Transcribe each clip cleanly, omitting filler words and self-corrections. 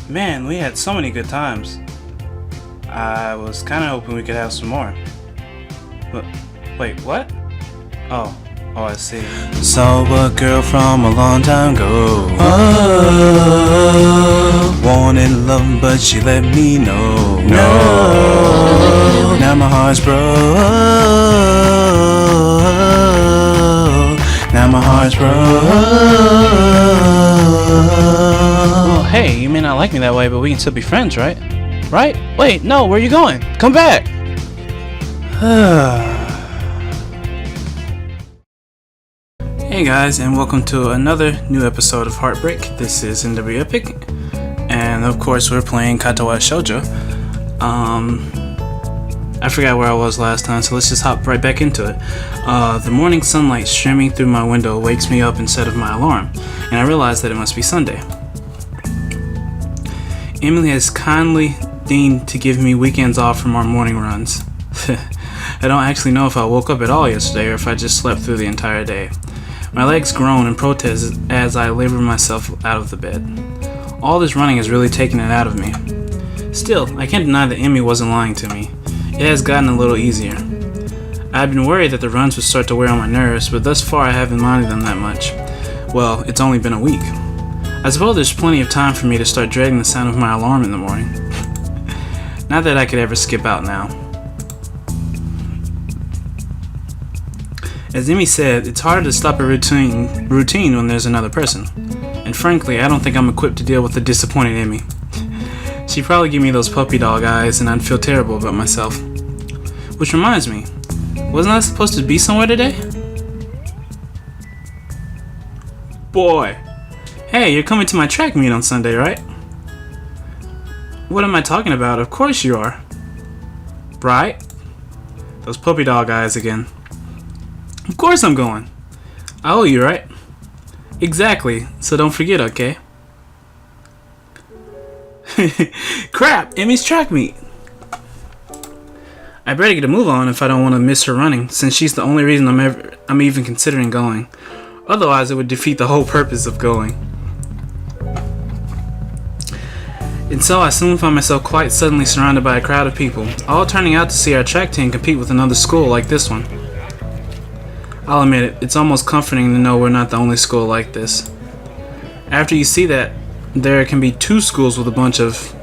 Man, we had so many good times. I was kind of hoping we could have some more. But, wait, what? Oh, I see. Saw a girl from a long time ago. Oh, wanted love, but she let me know. No, now my heart's broke. Now my heart's broke. Well, hey, you may not like me that way, but we can still be friends, right? Right? Wait, no, where are you going? Come back! Hey guys, and welcome to another new episode of Heartbreak. This is NWEpic, and of course we're playing Katawa Shoujo. I forgot where I was last time, so let's just hop right back into it. The morning sunlight streaming through my window wakes me up instead of my alarm, and I realize that it must be Sunday. Emily has kindly deigned to give me weekends off from our morning runs. I don't actually know if I woke up at all yesterday or if I just slept through the entire day. My legs groan in protest as I labor myself out of the bed. All this running has really taken it out of me. Still, I can't deny that Emmy wasn't lying to me. It has gotten a little easier. I had been worried that the runs would start to wear on my nerves, but thus far I haven't minded them that much. Well, it's only been a week. I suppose there's plenty of time for me to start dreading the sound of my alarm in the morning. Not that I could ever skip out now. As Emmy said, it's harder to stop a routine when there's another person. And frankly, I don't think I'm equipped to deal with the disappointed Emmy. She'd probably give me those puppy dog eyes and I'd feel terrible about myself. Which reminds me, wasn't I supposed to be somewhere today? Boy! Hey, you're coming to my track meet on Sunday, right? What am I talking about? Of course you are. Right? Those puppy dog eyes again. Of course I'm going. I owe you, right? Exactly, so don't forget, okay? Crap, Emmy's track meet. I better get a move on if I don't want to miss her running, since she's the only reason I'm even considering going. Otherwise, it would defeat the whole purpose of going. And so I soon found myself quite suddenly surrounded by a crowd of people, all turning out to see our track team compete with another school like this one. I'll admit it, it's almost comforting to know we're not the only school like this. After you see that there can be two schools with a bunch of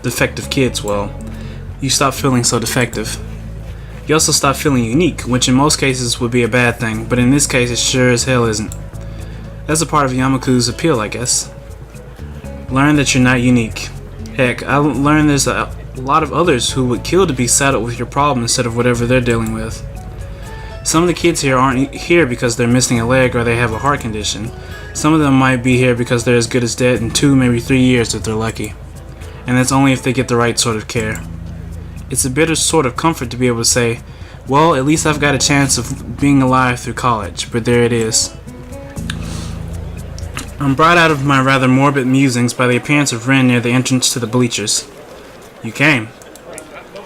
defective kids, well, you stop feeling so defective. You also stop feeling unique, which in most cases would be a bad thing, but in this case it sure as hell isn't. That's a part of Yamaku's appeal, I guess. Learn that you're not unique. Heck, I learned there's a lot of others who would kill to be saddled with your problem instead of whatever they're dealing with. Some of the kids here aren't here because they're missing a leg or they have a heart condition. Some of them might be here because they're as good as dead in 2, maybe 3 years if they're lucky. And that's only if they get the right sort of care. It's a bitter sort of comfort to be able to say, well, at least I've got a chance of being alive through college, but there it is. I'm brought out of my rather morbid musings by the appearance of Ren near the entrance to the bleachers. You came.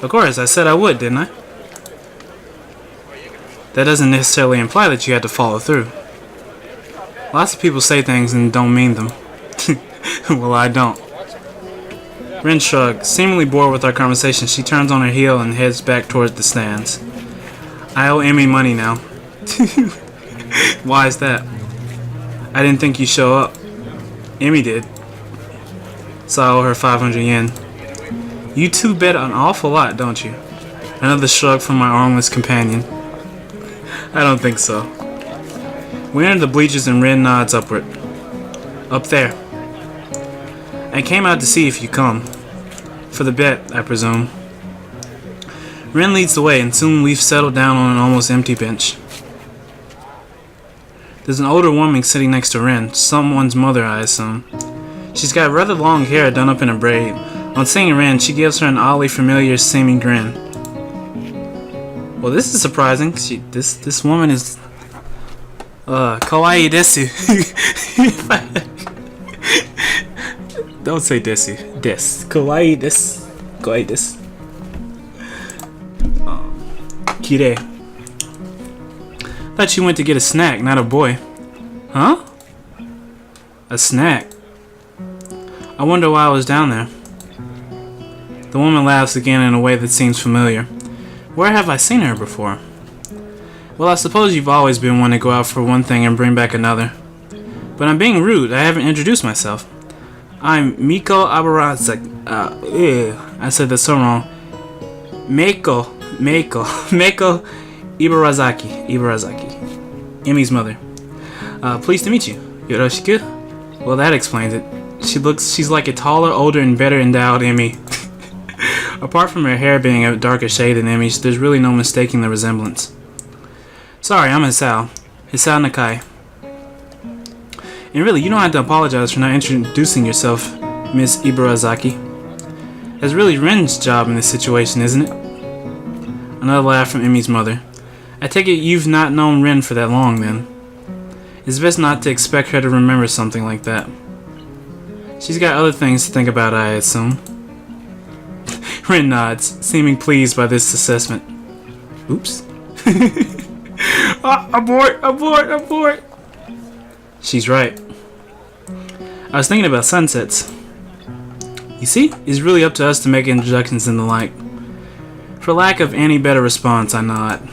Of course, I said I would, didn't I? That doesn't necessarily imply that you had to follow through. Lots of people say things and don't mean them. Well, I don't. Ren shrugged. Seemingly bored with our conversation, she turns on her heel and heads back towards the stands. I owe Emmy money now. Why is that? I didn't think you'd show up. Emmy did. So I owe her 500 yen. You two bet an awful lot, don't you? Another shrug from my armless companion. I don't think so. We enter the bleachers and Ren nods upward. Up there. I came out to see if you come. For the bet, I presume. Ren leads the way and soon we've settled down on an almost empty bench. There's an older woman sitting next to Ren, someone's mother I assume. She's got rather long hair done up in a braid. On seeing Ren, she gives her an oddly familiar seeming grin. Well, this is surprising. This woman is kawaii desu. Don't say desu. Des. Kawaii desu. Kawaii desu. Kirei. Thought you went to get a snack, not a boy. Huh? A snack? I wonder why I was down there. The woman laughs again in a way that seems familiar. Where have I seen her before? Well, I suppose you've always been one to go out for one thing and bring back another. But I'm being rude. I haven't introduced myself. I'm Miko Abarazaki. I said that so wrong. Mako Ibarazaki. Emi's mother. Pleased to meet you. Yoroshiku? Well, that explains it. She's like a taller, older, and better endowed Emi. Apart from her hair being a darker shade than Emi's, there's really no mistaking the resemblance. Sorry, I'm Hisao Nakai. And really, you don't have to apologize for not introducing yourself, Miss Ibarazaki. That's really Ren's job in this situation, isn't it? Another laugh from Emi's mother. I take it you've not known Ren for that long, then. It's best not to expect her to remember something like that. She's got other things to think about, I assume. Ren nods, seeming pleased by this assessment. Oops. Abort! She's right. I was thinking about sunsets. You see, it's really up to us to make introductions and the like. For lack of any better response, I nod.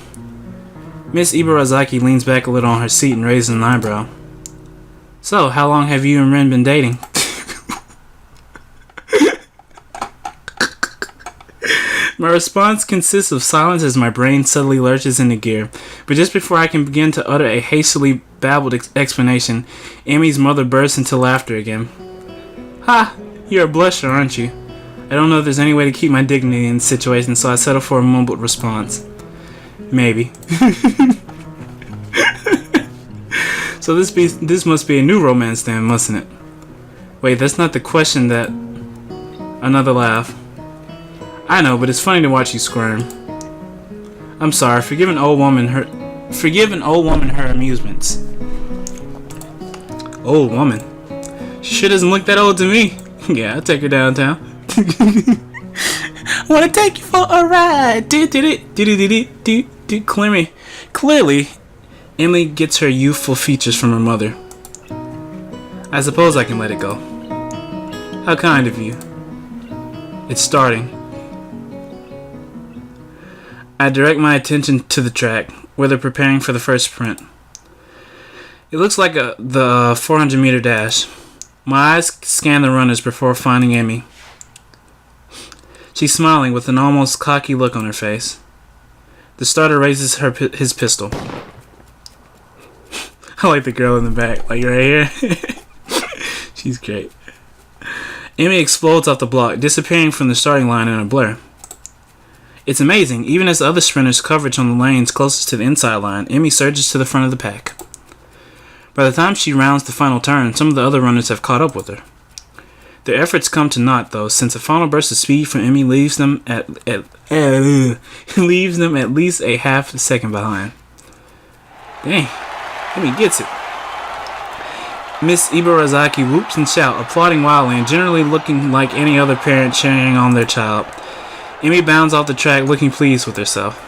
Miss Ibarazaki leans back a little on her seat and raises an eyebrow. So, how long have you and Ren been dating? My response consists of silence as my brain suddenly lurches into gear. But just before I can begin to utter a hastily babbled explanation, Emi's mother bursts into laughter again. Ha! You're a blusher, aren't you? I don't know if there's any way to keep my dignity in this situation, so I settle for a mumbled response. Maybe. So this must be a new romance then, mustn't it? Wait, that's not the question that... Another laugh. I know, but it's funny to watch you squirm. I'm sorry, forgive an old woman her amusements. Old woman? She sure doesn't look that old to me. Yeah, I'll take her downtown. Wanna take you for a ride. Clearly, Emily gets her youthful features from her mother. I suppose I can let it go. How kind of you. It's starting. I direct my attention to the track, where they're preparing for the first sprint. It looks like the 400-meter dash. My eyes scan the runners before finding Emi. She's smiling with an almost cocky look on her face. The starter raises his pistol. I like the girl in the back, like right here. She's great. Emi explodes off the block, disappearing from the starting line in a blur. It's amazing, even as the other sprinters' coverage on the lanes closest to the inside line, Emi surges to the front of the pack. By the time she rounds the final turn, some of the other runners have caught up with her. Their efforts come to naught, though, since a final burst of speed from Emi leaves them at least a half a second behind. Dang, Emi gets it. Miss Ibarazaki whoops and shouts, applauding wildly and generally looking like any other parent cheering on their child. Emi bounds off the track looking pleased with herself.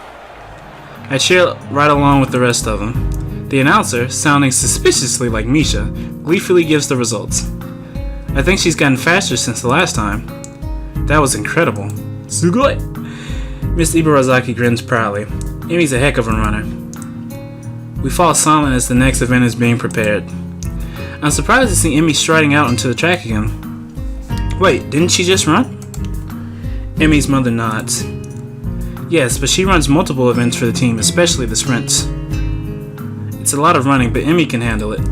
I cheer right along with the rest of them. The announcer, sounding suspiciously like Misha, gleefully gives the results. I think she's gotten faster since the last time. That was incredible. Sugoi! Miss Ibarazaki grins proudly. Emi's a heck of a runner. We fall silent as the next event is being prepared. I'm surprised to see Emi striding out onto the track again. Wait, didn't she just run? Emi's mother nods. Yes, but she runs multiple events for the team, especially the sprints. It's a lot of running, but Emi can handle it.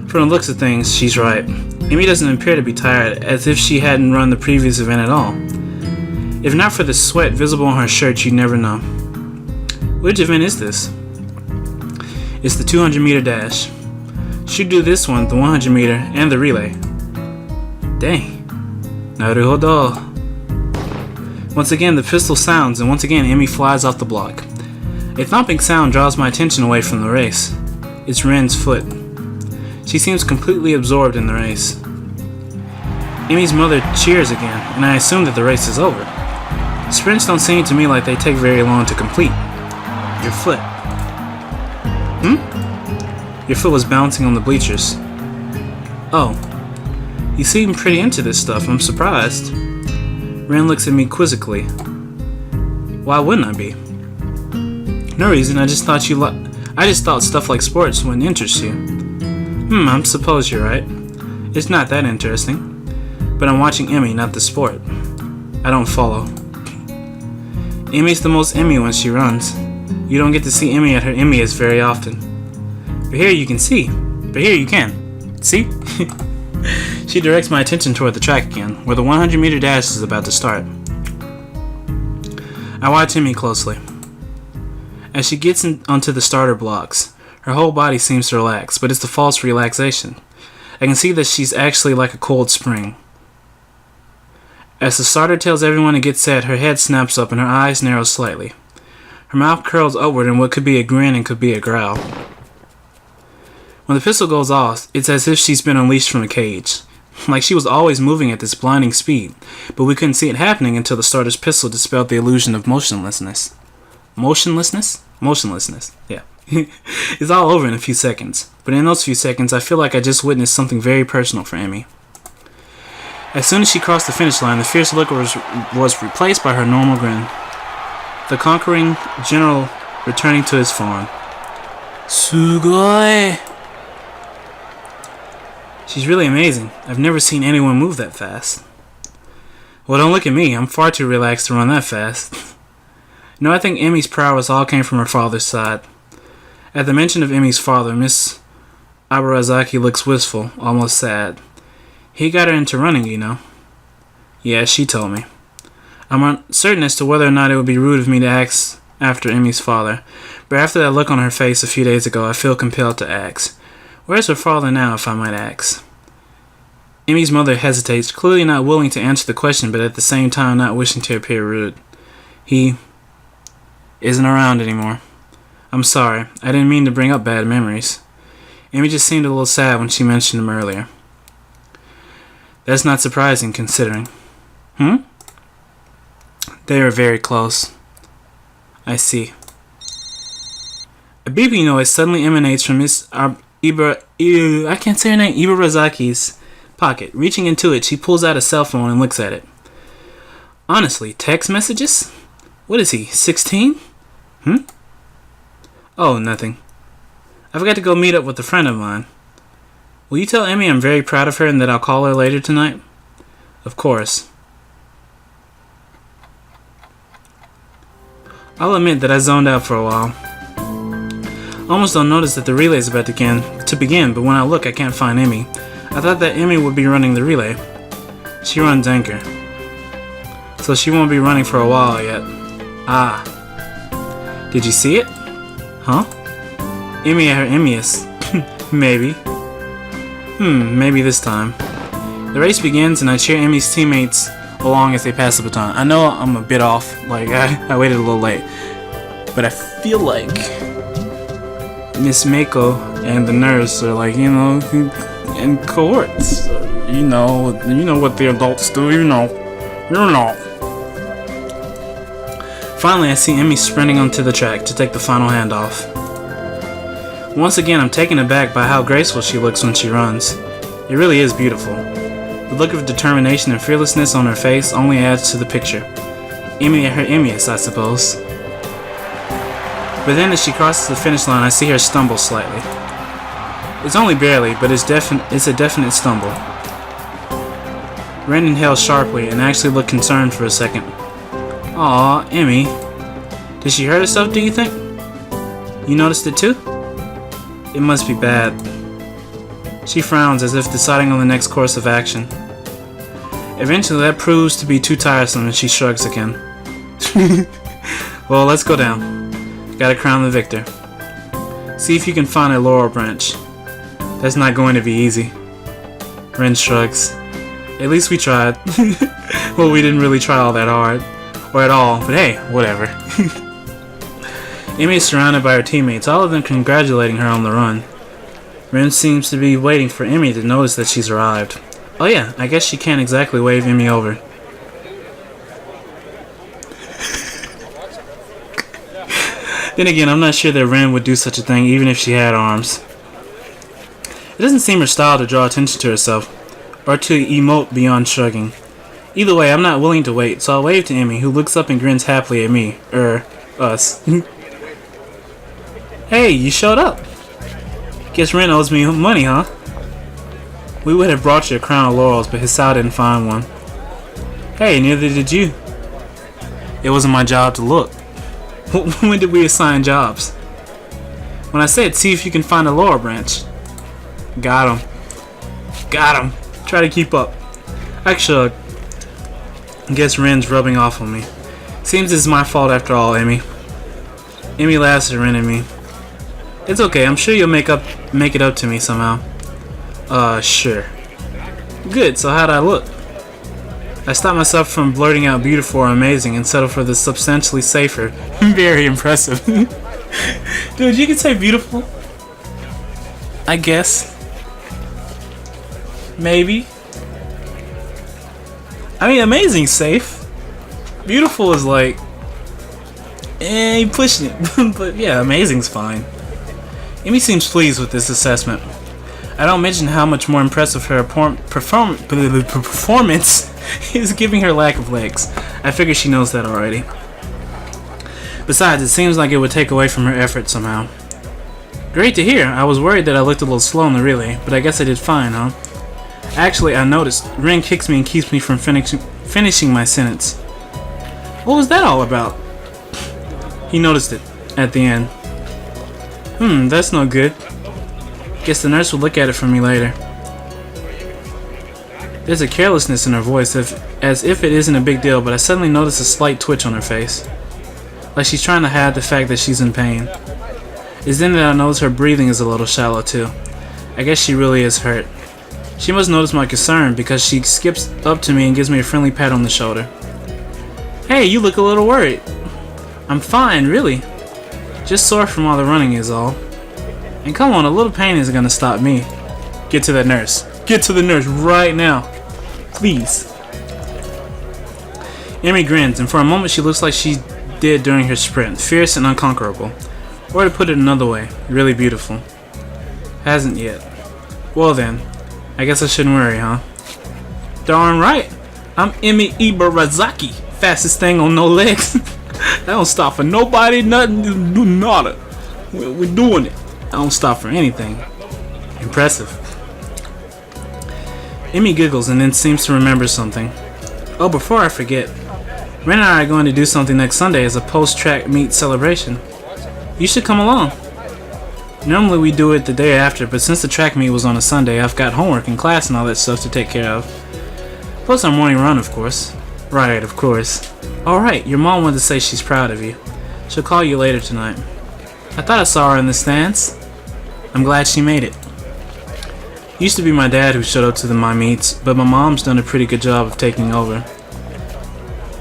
From the looks of things, she's right. Emi doesn't appear to be tired, as if she hadn't run the previous event at all. If not for the sweat visible on her shirt, you'd never know. Which event is this? It's the 200-meter dash. She'd do this one, the 100-meter, and the relay. Dang. Naruhodo. Once again, the pistol sounds, and once again, Emi flies off the block. A thumping sound draws my attention away from the race. It's Ren's foot. She seems completely absorbed in the race. Emi's mother cheers again, and I assume that the race is over. Sprints don't seem to me like they take very long to complete. Your foot. Your foot was bouncing on the bleachers. Oh. You seem pretty into this stuff. I'm surprised. Ren looks at me quizzically. Why wouldn't I be? No reason. I just thought stuff like sports wouldn't interest you. I suppose you're right. It's not that interesting. But I'm watching Emmy, not the sport. I don't follow. Emmy's the most Emmy when she runs. You don't get to see Emmy at her Emmyest very often. But here you can see. But here you can. See? She directs my attention toward the track again, where the 100-meter dash is about to start. I watch Emmy closely. As she gets onto the starter blocks, her whole body seems to relax, but it's a false relaxation. I can see that she's actually like a cold spring. As the starter tells everyone to get set, her head snaps up and her eyes narrow slightly. Her mouth curls upward in what could be a grin and could be a growl. When the pistol goes off, it's as if she's been unleashed from a cage. Like she was always moving at this blinding speed, but we couldn't see it happening until the starter's pistol dispelled the illusion of motionlessness. Motionlessness? Motionlessness, yeah. It's all over in a few seconds, but in those few seconds I feel like I just witnessed something very personal for Emmy. As soon as she crossed the finish line, the fierce look was replaced by her normal grin. The conquering general returning to his farm. Sugoi! She's really amazing. I've never seen anyone move that fast. Well, don't look at me. I'm far too relaxed to run that fast. No, I think Emmy's prowess all came from her father's side. At the mention of Emmy's father, Miss Abarazaki looks wistful, almost sad. He got her into running, you know. Yeah, she told me. I'm uncertain as to whether or not it would be rude of me to ask after Emmy's father, but after that look on her face a few days ago, I feel compelled to ask. Where's her father now, if I might ask? Emmy's mother hesitates, clearly not willing to answer the question, but at the same time not wishing to appear rude. He isn't around anymore. I'm sorry. I didn't mean to bring up bad memories. Emmy just seemed a little sad when she mentioned him earlier. That's not surprising, considering. They are very close. I see. A beeping noise suddenly emanates from Miss Ibarazaki's pocket. Reaching into it, she pulls out a cell phone and looks at it. Honestly, text messages? What is he, 16? Oh, nothing. I've got to go meet up with a friend of mine. Will you tell Emmy I'm very proud of her and that I'll call her later tonight? Of course. I'll admit that I zoned out for a while. Almost don't notice that the relay is about to begin, but when I look, I can't find Emmy. I thought that Emmy would be running the relay. She runs anchor, so she won't be running for a while yet. Ah. Did you see it? Huh? Emmy at her Emmyest. Maybe. Maybe this time. The race begins and I cheer Emmy's teammates along as they pass the baton. I know I'm a bit off, like I waited a little late, but I feel like Miss Mako and the nurse are like, in cohorts. You know what the adults do, you know. Finally, I see Emmy sprinting onto the track to take the final handoff. Once again, I'm taken aback by how graceful she looks when she runs. It really is beautiful. The look of determination and fearlessness on her face only adds to the picture. Emmy at her Emmyest, I suppose. But then as she crosses the finish line, I see her stumble slightly. It's only barely, but it's a definite stumble. Ren inhales sharply and actually looked concerned for a second. Aw, Emmy. Did she hurt herself, do you think? You noticed it too? It must be bad. She frowns as if deciding on the next course of action. Eventually that proves to be too tiresome and she shrugs again. Well, let's go down. Gotta crown the victor. See if you can find a laurel branch. That's not going to be easy. Ren shrugs. At least we tried. Well, we didn't really try all that hard. Or at all, but hey, whatever. Emmy is surrounded by her teammates, all of them congratulating her on the run. Ren seems to be waiting for Emmy to notice that she's arrived. Oh yeah, I guess she can't exactly wave Emmy over. Then again, I'm not sure that Ren would do such a thing even if she had arms. It doesn't seem her style to draw attention to herself. or to emote beyond shrugging. Either way, I'm not willing to wait, so I wave to Emmy, who looks up and grins happily at me. Us. Hey, you showed up. Guess Ren owes me money, huh? We would have brought you a crown of laurels, but Hisao didn't find one. Hey, neither did you. It wasn't my job to look. When did we assign jobs? When I said, see if you can find a laurel branch. Got him. Got him. Try to keep up. Actually, I guess Ren's rubbing off on me. Seems it's my fault after all, Emmy. Emmy laughs at Ren and me. It's okay, I'm sure you'll make it up to me somehow. Sure. Good, so how'd I look? I stopped myself from blurting out beautiful or amazing and settled for the substantially safer. Very impressive. Dude, you can say beautiful? I guess. Maybe. I mean, amazing's safe. Beautiful is like, you pushing it. But yeah, amazing's fine. Emmy seems pleased with this assessment. I don't mention how much more impressive her performance is giving her lack of legs. I figure she knows that already. Besides, it seems like it would take away from her effort somehow. Great to hear. I was worried that I looked a little slow in the relay, but I guess I did fine, huh? Actually, I noticed. Ren kicks me and keeps me from finishing my sentence. What was that all about? He noticed it at the end. That's no good. Guess the nurse will look at it for me later. There's a carelessness in her voice, as if it isn't a big deal, but I suddenly notice a slight twitch on her face. Like she's trying to hide the fact that she's in pain. It's then that I notice her breathing is a little shallow too. I guess she really is hurt. She must notice my concern because she skips up to me and gives me a friendly pat on the shoulder. Hey, you look a little worried. I'm fine, really. Just sore from all the running is all. And come on, a little pain isn't gonna stop me. Get to that nurse. Get to the nurse right now. Please. Emmy grins, and for a moment she looks like she did during her sprint. Fierce and unconquerable. Or to put it another way, really beautiful. Hasn't yet. Well then, I guess I shouldn't worry, huh? Darn right. I'm Emmy Ibarazaki. Fastest thing on no legs. I don't stop for nobody, nothing, do nada. We're doing it. I don't stop for anything. Impressive. Emmy giggles and then seems to remember something. Oh, before I forget, Ren and I are going to do something next Sunday as a post-track meet celebration. You should come along. Normally we do it the day after, but since the track meet was on a Sunday, I've got homework and class and all that stuff to take care of. Plus our morning run, of course. Right, of course. Alright, your mom wanted to say she's proud of you. She'll call you later tonight. I thought I saw her in the stands. I'm glad she made it. It used to be my dad who showed up to my meets, but my mom's done a pretty good job of taking over.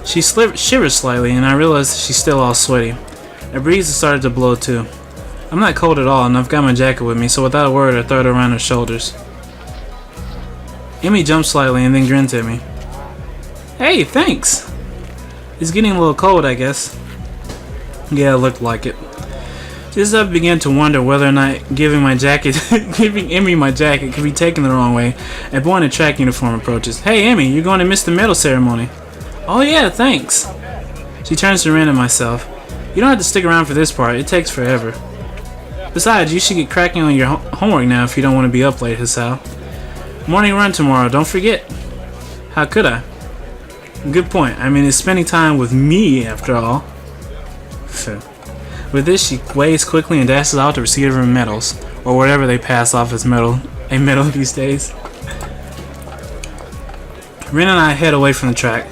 She shivers slightly, and I realize she's still all sweaty. A breeze has started to blow too. I'm not cold at all, and I've got my jacket with me, so without a word I throw it around her shoulders. Emmy jumps slightly and then grins at me. Hey, thanks! It's getting a little cold, I guess. Yeah, it looked like it. Just as I began to wonder whether or not giving Emmy my jacket could be taken the wrong way, a boy in a track uniform approaches. Hey Emmy, you're going to miss the medal ceremony. Oh yeah, thanks. She turns to Ren and myself. You don't have to stick around for this part, it takes forever. Besides, you should get cracking on your homework now if you don't want to be up late, Hisao. Morning run tomorrow, don't forget. How could I? Good point. I mean, it's spending time with me after all. With this, she waves quickly and dashes out to receive her medals, or whatever they pass off as a medal these days. Ren and I head away from the track,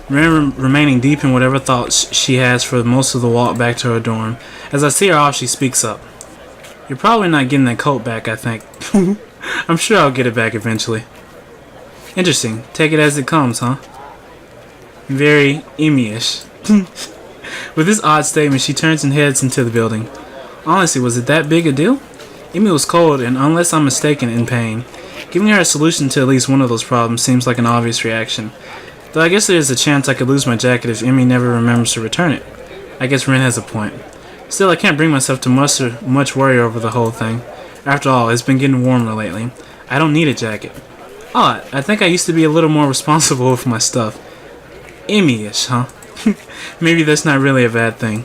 Ren remaining deep in whatever thoughts she has for most of the walk back to her dorm. As I see her off, she speaks up. You're probably not getting that coat back, I think. I'm sure I'll get it back eventually. Interesting. Take it as it comes, huh? Very Emmy-ish. With this odd statement, she turns and heads into the building. Honestly, was it that big a deal? Emmy was cold and, unless I'm mistaken, in pain. Giving her a solution to at least one of those problems seems like an obvious reaction. Though I guess there is a chance I could lose my jacket if Emmy never remembers to return it. I guess Ren has a point. Still, I can't bring myself to much worry over the whole thing. After all, it's been getting warmer lately. I don't need a jacket. Odd, I think I used to be a little more responsible with my stuff. Emmy-ish, huh? Maybe that's not really a bad thing.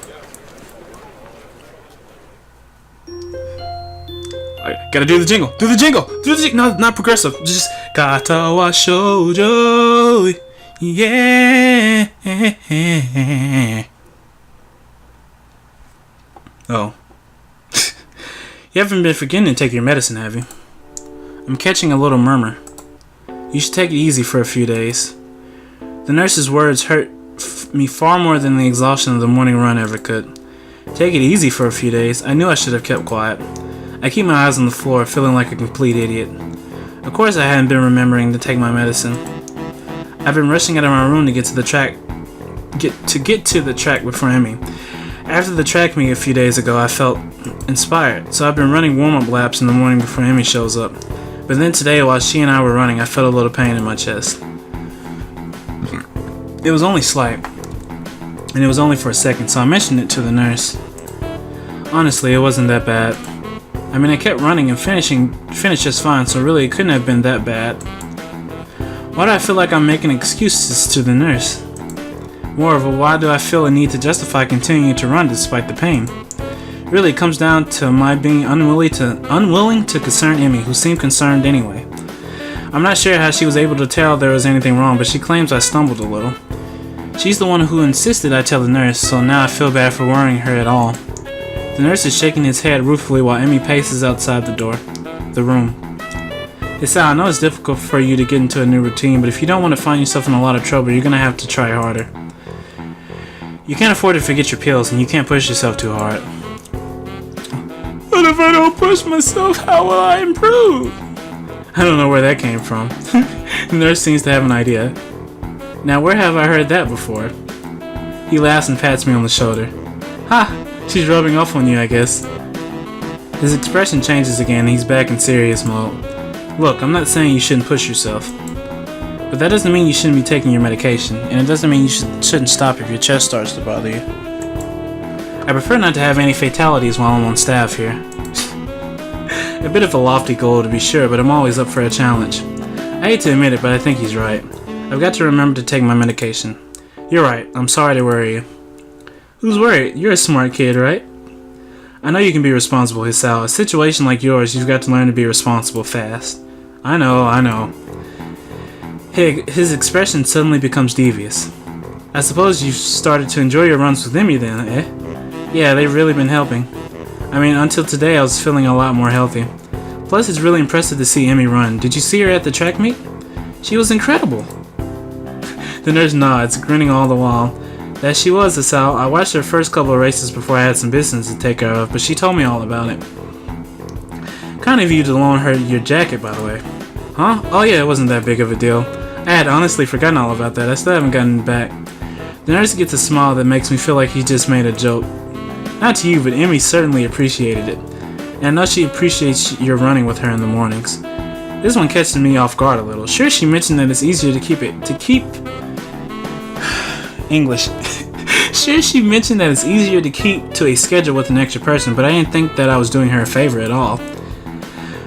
Alright, gotta do the jingle. Do the jingle! Do the jingle! No, not progressive. Just Katawa Shoujo. Yeah. Oh. You haven't been forgetting to take your medicine, have you? I'm catching a little murmur. You should take it easy for a few days. The nurse's words hurt me far more than the exhaustion of the morning run ever could. Take it easy for a few days. I knew I should have kept quiet. I keep my eyes on the floor, feeling like a complete idiot. Of course I hadn't been remembering to take my medicine. I've been rushing out of my room to get to the track before Emmy. After the track meet a few days ago, I felt inspired, so I've been running warm-up laps in the morning before Emmy shows up. But then today, while she and I were running, I felt a little pain in my chest. It was only slight, and it was only for a second, so I mentioned it to the nurse. Honestly, it wasn't that bad. I mean, I kept running and finished just fine, so really it couldn't have been that bad. Why do I feel like I'm making excuses to the nurse? Moreover, why do I feel a need to justify continuing to run despite the pain? Really, it comes down to my being unwilling to concern Emmy, who seemed concerned anyway. I'm not sure how she was able to tell there was anything wrong, but she claims I stumbled a little. She's the one who insisted I tell the nurse, so now I feel bad for worrying her at all. The nurse is shaking his head ruefully while Emmy paces outside the room. They say, I know it's difficult for you to get into a new routine, but if you don't want to find yourself in a lot of trouble, you're going to have to try harder. You can't afford to forget your pills, and you can't push yourself too hard. But if I don't push myself, how will I improve? I don't know where that came from. The nurse seems to have an idea. Now, where have I heard that before? He laughs and pats me on the shoulder. Ha! She's rubbing off on you, I guess. His expression changes again and he's back in serious mode. Look, I'm not saying you shouldn't push yourself. But that doesn't mean you shouldn't be taking your medication, and it doesn't mean you shouldn't stop if your chest starts to bother you. I prefer not to have any fatalities while I'm on staff here. A bit of a lofty goal to be sure, but I'm always up for a challenge. I hate to admit it, but I think he's right. I've got to remember to take my medication. You're right, I'm sorry to worry you. Who's worried? You're a smart kid, right? I know you can be responsible, Hisao. A situation like yours, you've got to learn to be responsible fast. I know. His expression suddenly becomes devious. I suppose you've started to enjoy your runs with Emmy then, eh? Yeah, they've really been helping. I mean, until today I was feeling a lot more healthy. Plus, it's really impressive to see Emmy run. Did you see her at the track meet? She was incredible. The nurse nods, grinning all the while. That she was, Hisao. I watched her first couple of races before I had some business to take care of, but she told me all about it. Kind of you to loan her your jacket, by the way. Huh? Oh yeah, it wasn't that big of a deal. I had honestly forgotten all about that. I still haven't gotten it back. The nurse gets a smile that makes me feel like he just made a joke. Not to you, but Emmy certainly appreciated it. And I know she appreciates your running with her in the mornings. This one catches me off guard a little. Sure, she mentioned that it's easier to keep English. Sure, she mentioned that it's easier to keep to a schedule with an extra person, but I didn't think that I was doing her a favor at all.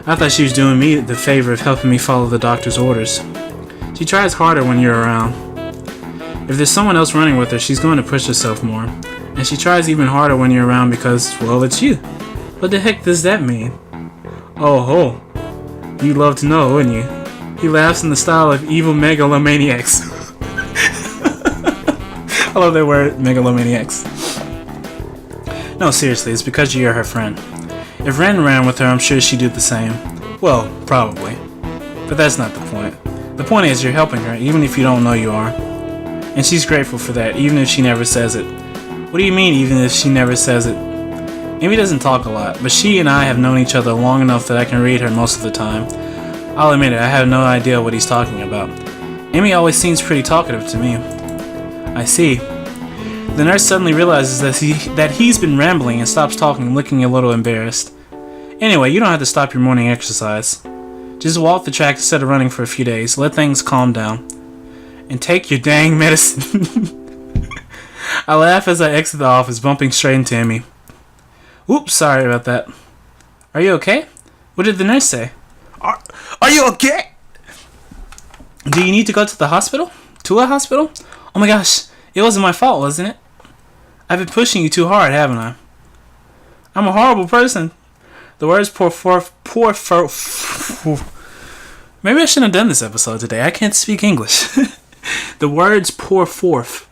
I thought she was doing me the favor of helping me follow the doctor's orders. She tries harder when you're around. If there's someone else running with her, she's going to push herself more. And she tries even harder when you're around because, well, it's you. What the heck does that mean? Oh ho. You'd love to know, wouldn't you? He laughs in the style of evil megalomaniacs. I love that word, megalomaniacs. No, seriously, it's because you're her friend. If Ren ran with her, I'm sure she'd do the same. Well, probably. But that's not the point. The point is you're helping her, even if you don't know you are. And she's grateful for that, even if she never says it. What do you mean, even if she never says it? Amy doesn't talk a lot, but she and I have known each other long enough that I can read her most of the time. I'll admit it, I have no idea what he's talking about. Amy always seems pretty talkative to me. I see. The nurse suddenly realizes that he's been rambling and stops talking, looking a little embarrassed. Anyway, you don't have to stop your morning exercise. Just walk the track instead of running for a few days. Let things calm down. And take your dang medicine. I laugh as I exit the office, bumping straight into Emmy. Oops, sorry about that. Are you okay? What did the nurse say? Are you okay? Do you need to go to the hospital? To a hospital? Oh my gosh, it wasn't my fault, wasn't it? I've been pushing you too hard, haven't I? I'm a horrible person. The words maybe I shouldn't have done this episode today. I can't speak English. The words pour forth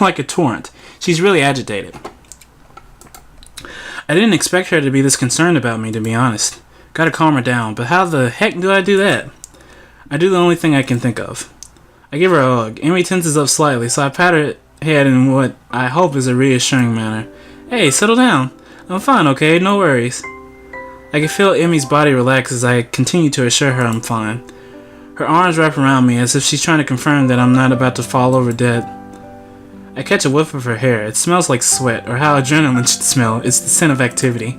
like a torrent. She's really agitated. I didn't expect her to be this concerned about me, to be honest. Gotta calm her down, but how the heck do I do that? I do the only thing I can think of. I give her a hug. Amy tenses up slightly, so I pat her head in what I hope is a reassuring manner. Hey, settle down. I'm fine, okay? No worries. I can feel Emmy's body relax as I continue to assure her I'm fine. Her arms wrap around me as if she's trying to confirm that I'm not about to fall over dead. I catch a whiff of her hair. It smells like sweat, or how adrenaline should smell. It's the scent of activity.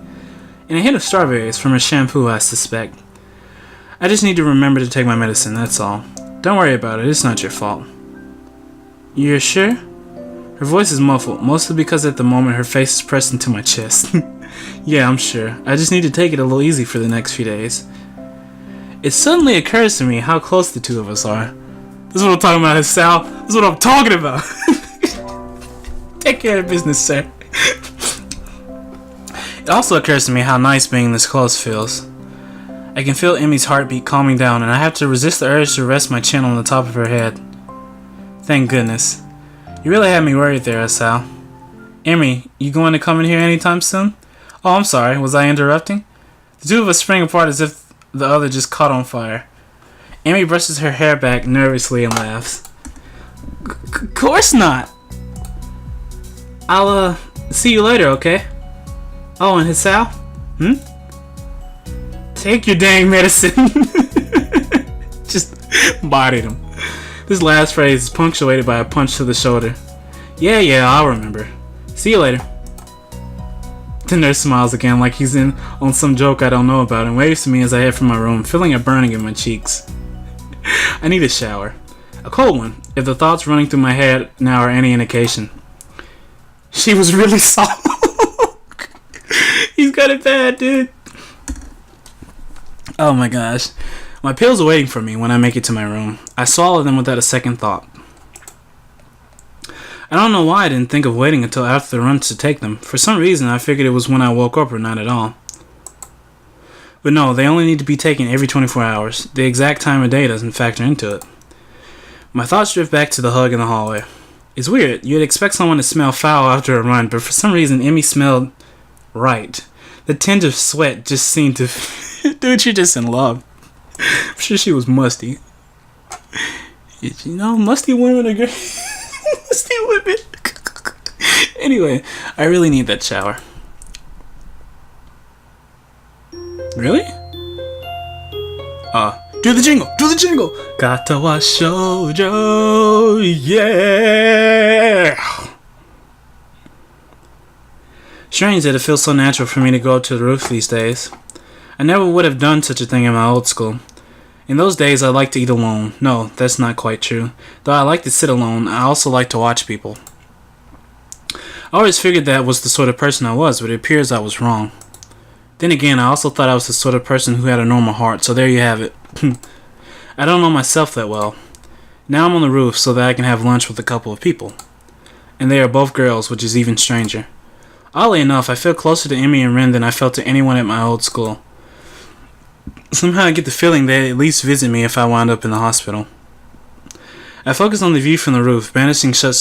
And a hint of strawberries from her shampoo, I suspect. I just need to remember to take my medicine, that's all. Don't worry about it, it's not your fault. You're sure? Her voice is muffled, mostly because at the moment her face is pressed into my chest. Yeah, I'm sure. I just need to take it a little easy for the next few days. It suddenly occurs to me how close the two of us are. This is what I'm talking about, Sal. This is what I'm talking about. Take care of business, sir. It also occurs to me how nice being this close feels. I can feel Emmy's heartbeat calming down, and I have to resist the urge to rest my chin on the top of her head. Thank goodness. You really had me worried there, Sal. Emmy, you going to come in here anytime soon? Oh, I'm sorry. Was I interrupting? The two of us spring apart as if the other just caught on fire. Emmy brushes her hair back nervously and laughs. Course not. I'll, see you later, okay? Oh, and Sal? Take your dang medicine. Just bodied him. This last phrase is punctuated by a punch to the shoulder. Yeah, I'll remember. See you later. The nurse smiles again like he's in on some joke I don't know about and waves to me as I head from my room, feeling a burning in my cheeks. I need a shower. A cold one, if the thoughts running through my head now are any indication. She was really soft. He's got it bad, dude. Oh my gosh. My pills are waiting for me when I make it to my room. I swallow them without a second thought. I don't know why I didn't think of waiting until after the run to take them. For some reason, I figured it was when I woke up or not at all. But no, they only need to be taken every 24 hours. The exact time of day doesn't factor into it. My thoughts drift back to the hug in the hallway. It's weird. You'd expect someone to smell foul after a run, but for some reason, Emmy smelled right. The tinge of sweat just seemed to... Dude, you're just in love. I'm sure she was musty. You know, musty women are great. Musty women. Anyway, I really need that shower. Really? Do the jingle! Do the jingle! Katawa Shoujo! Yeah! Strange that it feels so natural for me to go up to the roof these days. I never would have done such a thing in my old school. In those days, I liked to eat alone. No, that's not quite true. Though I like to sit alone, I also like to watch people. I always figured that was the sort of person I was, but it appears I was wrong. Then again, I also thought I was the sort of person who had a normal heart, so there you have it. I don't know myself that well. Now I'm on the roof so that I can have lunch with a couple of people. And they are both girls, which is even stranger. Oddly enough, I feel closer to Emmy and Ren than I felt to anyone at my old school. Somehow I get the feeling they'd at least visit me if I wound up in the hospital. I focus on the view from the roof, banishing such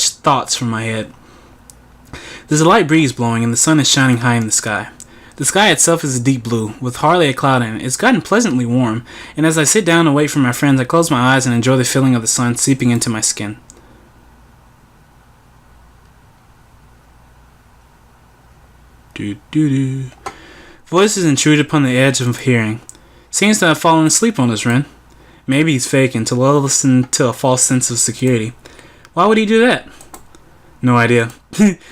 thoughts from my head. There's a light breeze blowing and the sun is shining high in the sky. The sky itself is a deep blue, with hardly a cloud in it. It's gotten pleasantly warm, and as I sit down and wait for my friends, I close my eyes and enjoy the feeling of the sun seeping into my skin. Voices intrude upon the edge of hearing. Seems to have fallen asleep on us, Ren. Maybe he's faking to lull us into a false sense of security. Why would he do that? No idea.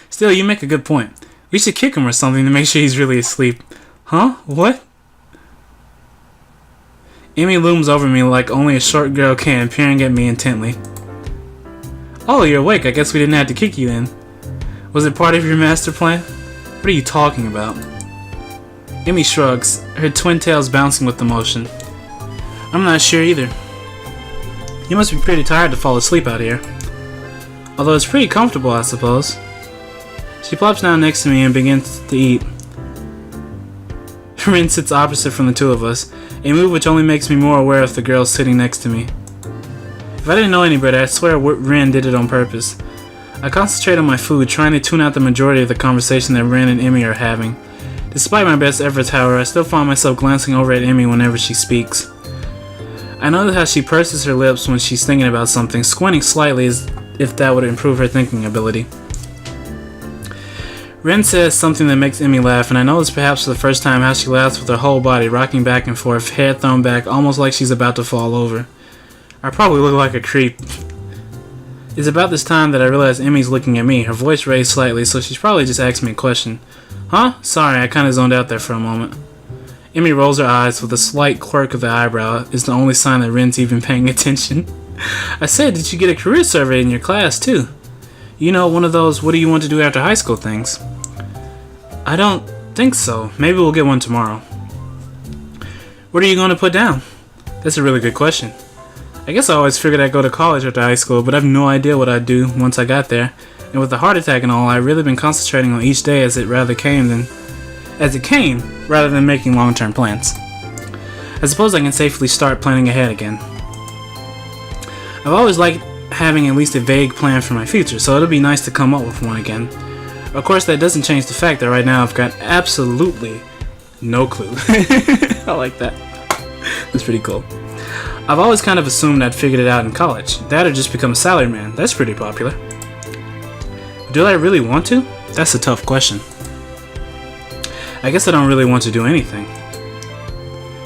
Still, you make a good point. We should kick him or something to make sure he's really asleep. Huh? What? Emmy looms over me like only a short girl can, peering at me intently. Oh, you're awake. I guess we didn't have to kick you then. Was it part of your master plan? What are you talking about? Emmy shrugs, her twin tails bouncing with emotion. I'm not sure either. You must be pretty tired to fall asleep out here. Although it's pretty comfortable, I suppose. She plops down next to me and begins to eat. Rin sits opposite from the two of us, a move which only makes me more aware of the girl sitting next to me. If I didn't know any better, I swear Rin did it on purpose. I concentrate on my food, trying to tune out the majority of the conversation that Rin and Emmy are having. Despite my best efforts, however, I still find myself glancing over at Emmy whenever she speaks. I notice how she purses her lips when she's thinking about something, squinting slightly as if that would improve her thinking ability. Rin says something that makes Emmy laugh, and I notice perhaps for the first time how she laughs with her whole body rocking back and forth, head thrown back, almost like she's about to fall over. I probably look like a creep. It's about this time that I realize Emmy's looking at me, her voice raised slightly, so she's probably just asked me a question. Huh? Sorry, I kinda zoned out there for a moment. Emmy rolls her eyes with a slight quirk of the eyebrow, is the only sign that Rin's even paying attention. I said, did you get a career survey in your class too? You know, one of those what do you want to do after high school things. I don't think so. Maybe we'll get one tomorrow. What are you going to put down? That's a really good question. I guess I always figured I'd go to college after high school, but I have no idea what I'd do once I got there. And with the heart attack and all, I've really been concentrating on each day as it came, rather than making long-term plans. I suppose I can safely start planning ahead again. I've always liked having at least a vague plan for my future, so it'll be nice to come up with one again. Of course, that doesn't change the fact that right now I've got absolutely no clue. I like that. That's pretty cool. I've always kind of assumed I'd figured it out in college. That or just become a salaryman. That's pretty popular. Do I really want to? That's a tough question. I guess I don't really want to do anything.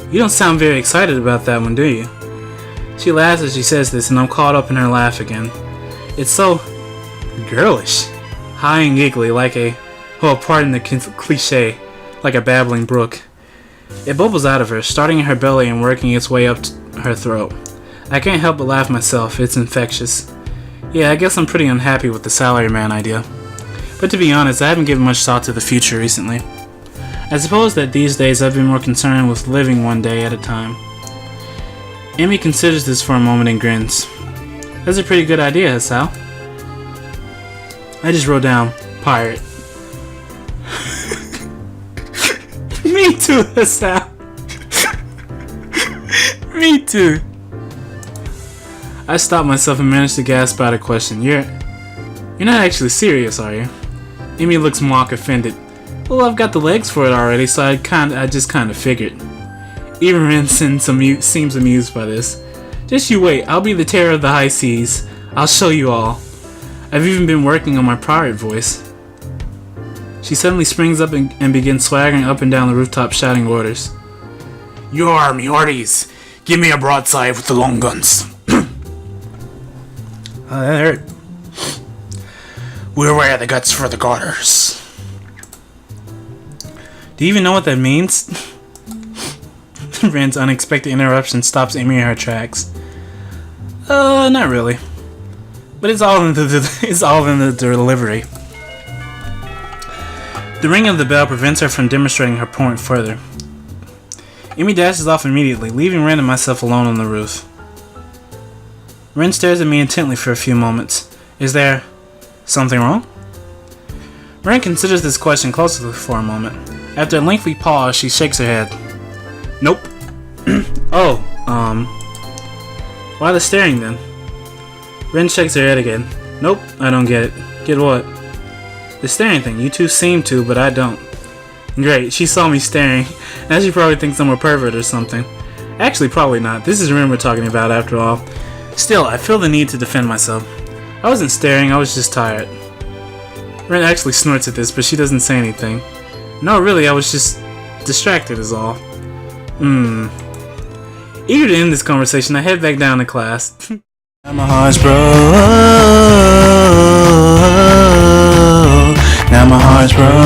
You don't sound very excited about that one, do you? She laughs as she says this, and I'm caught up in her laugh again. It's so girlish. High and giggly, like a, oh, pardon the cliche, like a babbling brook. It bubbles out of her, starting in her belly and working its way up her throat. I can't help but laugh myself, it's infectious. Yeah, I guess I'm pretty unhappy with the salaryman idea. But to be honest, I haven't given much thought to the future recently. I suppose that these days I've been more concerned with living one day at a time. Emmy considers this for a moment and grins. That's a pretty good idea, Hasao. I just wrote down, pirate. Me too, Hasao. Me too. I stopped myself and managed to gasp out a question. You're not actually serious, are you? Emmy looks mock offended. Well, I've got the legs for it already, so I just kind of figured. Even Rin seems amused by this. Just you wait, I'll be the terror of the high seas. I'll show you all. I've even been working on my pirate voice. She suddenly springs up and begins swaggering up and down the rooftop shouting orders. You army hearties, give me a broadside with the long guns. That hurt. We'll wear the guts for the garters. Do you even know what that means? Rin's unexpected interruption stops Emmy in her tracks. Not really. But it's all in the delivery. The ring of the bell prevents her from demonstrating her point further. Emmy dashes off immediately, leaving Rin and myself alone on the roof. Rin stares at me intently for a few moments. Is there something wrong? Rin considers this question closely for a moment. After a lengthy pause, she shakes her head. Nope. Why the staring then? Rin shakes her head again. Nope, I don't get it. Get what? The staring thing. You two seem to, but I don't. Great, she saw me staring. Now she probably thinks I'm a pervert or something. Actually, probably not. This is Rin we're talking about after all. Still, I feel the need to defend myself. I wasn't staring, I was just tired. Rin actually snorts at this, but she doesn't say anything. No, really, I was just distracted is all. Eager to end this conversation, I head back down to class. Now my heart's broke. Now my heart's broke.